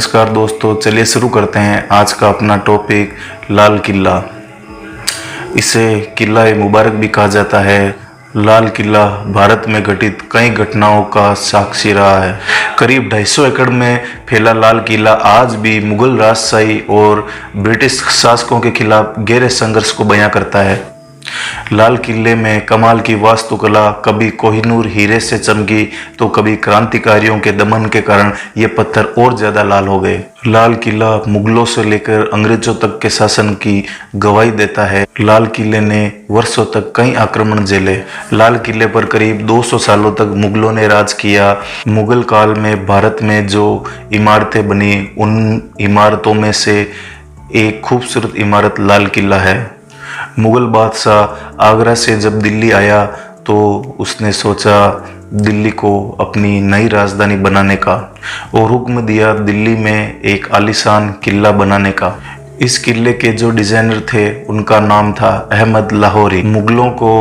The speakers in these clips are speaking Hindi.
नमस्कार दोस्तों, चलिए शुरू करते हैं आज का अपना टॉपिक लाल किला। इसे किला ए मुबारक भी कहा जाता है। लाल किला भारत में घटित कई घटनाओं का साक्षी रहा है। करीब 250 एकड़ में फैला लाल किला आज भी मुगल राजशाही और ब्रिटिश शासकों के खिलाफ गहरे संघर्ष को बयां करता है। लाल किले में कमाल की वास्तुकला कभी कोहिनूर हीरे से चमकी तो कभी क्रांतिकारियों के दमन के कारण ये पत्थर और ज्यादा लाल हो गए। लाल किला मुगलों से लेकर अंग्रेजों तक के शासन की गवाही देता है। लाल किले ने वर्षों तक कई आक्रमण झेले। लाल किले पर करीब 200 सालों तक मुगलों ने राज किया। मुगल काल में भारत में जो इमारतें बनी उन इमारतों में से एक खूबसूरत इमारत लाल किला है। मुगल बादशाह आगरा से जब दिल्ली आया तो उसने सोचा दिल्ली को अपनी नई राजधानी बनाने का और हुक्म दिया दिल्ली में एक आलीशान किला बनाने का। इस किले के जो डिजाइनर थे उनका नाम था अहमद लाहौरी। मुगलों को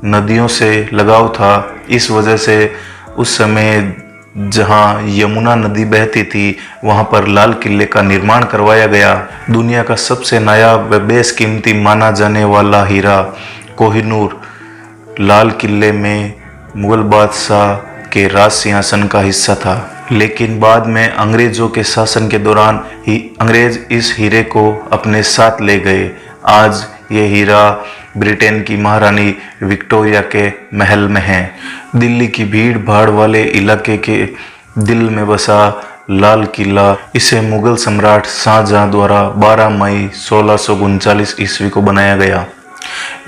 नदियों से लगाव था, इस वजह से उस समय जहां यमुना नदी बहती थी वहां पर लाल किले का निर्माण करवाया गया। दुनिया का सबसे नायाब व बेशकीमती माना जाने वाला हीरा कोहिनूर लाल किले में मुगल बादशाह के राज सिंहासन का हिस्सा था। लेकिन बाद में अंग्रेजों के शासन के दौरान ही अंग्रेज इस हीरे को अपने साथ ले गए। आज ये हीरा ब्रिटेन की महारानी विक्टोरिया के महल में है। दिल्ली की भीड़ भाड़ वाले इलाके के दिल में बसा लाल किला, इसे मुगल सम्राट शाहजहां द्वारा 12 मई 1639 ईस्वी को बनाया गया।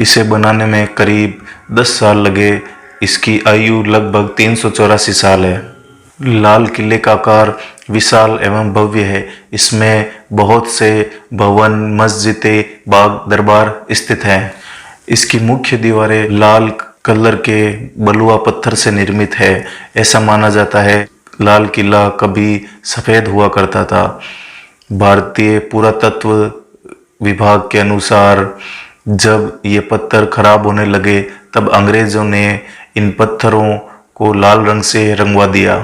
इसे बनाने में करीब 10 साल लगे। इसकी आयु लगभग 384 साल है। लाल किले का आकार विशाल एवं भव्य है। इसमें बहुत से भवन, मस्जिदें, बाग, दरबार स्थित हैं। इसकी मुख्य दीवारें लाल कलर के बलुआ पत्थर से निर्मित है। ऐसा माना जाता है लाल किला कभी सफ़ेद हुआ करता था। भारतीय पुरातत्व विभाग के अनुसार जब ये पत्थर खराब होने लगे तब अंग्रेजों ने इन पत्थरों को लाल रंग से रंगवा दिया।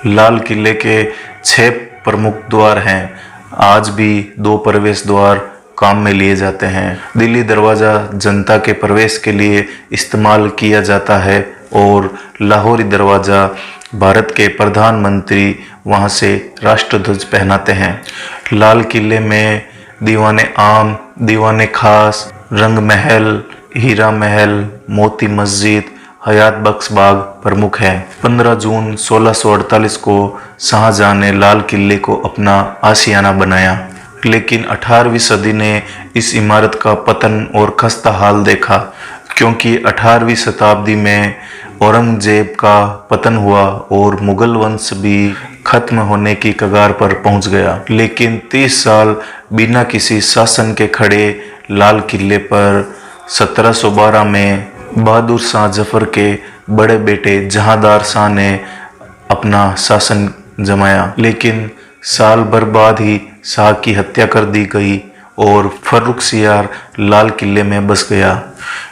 लाल किले के 6 प्रमुख द्वार हैं। आज भी 2 प्रवेश द्वार काम में लिए जाते हैं। दिल्ली दरवाज़ा जनता के प्रवेश के लिए इस्तेमाल किया जाता है और लाहौरी दरवाज़ा भारत के प्रधानमंत्री वहां से राष्ट्रध्वज पहनाते हैं। लाल किले में दीवाने आम, दीवाने खास, रंग महल, हीरा महल, मोती मस्जिद, हयात बख्श बाग प्रमुख है। 15 जून 1648 को शाहजहां ने लाल किले को अपना आशियाना बनाया। लेकिन 18वीं सदी ने इस इमारत का पतन और खस्ता हाल देखा, क्योंकि 18वीं शताब्दी में औरंगजेब का पतन हुआ और मुगल वंश भी खत्म होने की कगार पर पहुंच गया। लेकिन 30 साल बिना किसी शासन के खड़े लाल किले पर 1712 में बहादुर शाह जफर के बड़े बेटे जहांदार शाह ने अपना शासन जमाया। लेकिन साल भर बाद ही शाह की हत्या कर दी गई और फर्रुखसियार लाल किले में बस गया।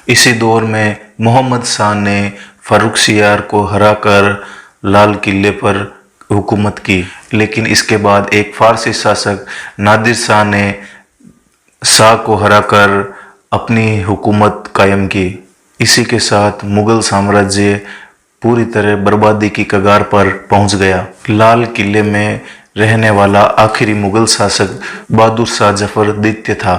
इसी दौर में मोहम्मद शाह ने फर्रुखसियार को हराकर लाल किले पर हुकूमत की। लेकिन इसके बाद एक फारसी शासक नादिर शाह ने शाह को हराकर अपनी हुकूमत कायम की। इसी के साथ मुगल साम्राज्य पूरी तरह बर्बादी की कगार पर पहुंच गया। लाल किले में रहने वाला आखिरी मुगल शासक बहादुर शाह जफर द्वितीय था।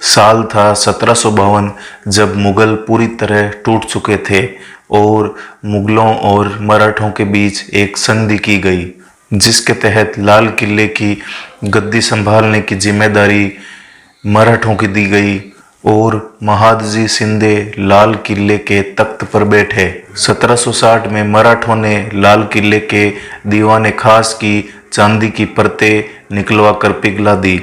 साल था 1752 जब मुगल पूरी तरह टूट चुके थे और मुगलों और मराठों के बीच एक संधि की गई, जिसके तहत लाल किले की गद्दी संभालने की जिम्मेदारी मराठों की दी गई और महादजी शिंदे लाल किले के तख्त पर बैठे। 1760 में मराठों ने लाल किले के दीवाने खास की चांदी की परतें निकलवा कर पिघला दी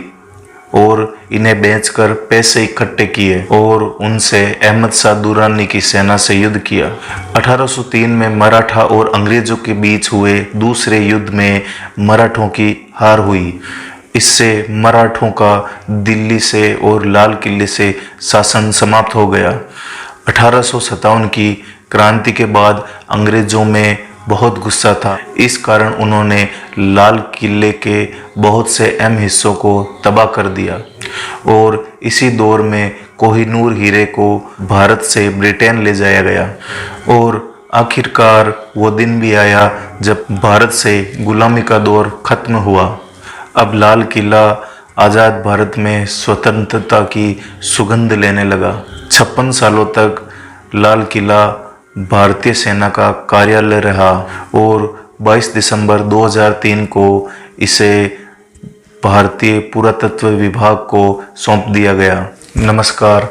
और इन्हें बेचकर पैसे इकट्ठे किए और उनसे अहमद शाह दुरानी की सेना से युद्ध किया। 1803 में मराठा और अंग्रेजों के बीच हुए दूसरे युद्ध में मराठों की हार हुई। इससे मराठों का दिल्ली से और लाल किले से शासन समाप्त हो गया। 1857 की क्रांति के बाद अंग्रेजों में बहुत गुस्सा था। इस कारण उन्होंने लाल किले के बहुत से अहम हिस्सों को तबाह कर दिया और इसी दौर में कोहिनूर हीरे को भारत से ब्रिटेन ले जाया गया और आखिरकार वो दिन भी आया जब भारत से गुलामी का दौर खत्म हुआ। अब लाल किला आज़ाद भारत में स्वतंत्रता की सुगंध लेने लगा। 56 सालों तक लाल किला भारतीय सेना का कार्यालय रहा और 22 दिसंबर 2003 को इसे भारतीय पुरातत्व विभाग को सौंप दिया गया। नमस्कार,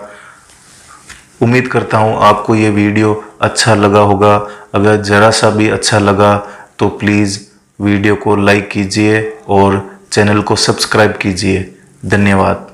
उम्मीद करता हूँ आपको ये वीडियो अच्छा लगा होगा। अगर ज़रा सा भी अच्छा लगा तो प्लीज़ वीडियो को लाइक कीजिए और चैनल को सब्सक्राइब कीजिए। धन्यवाद।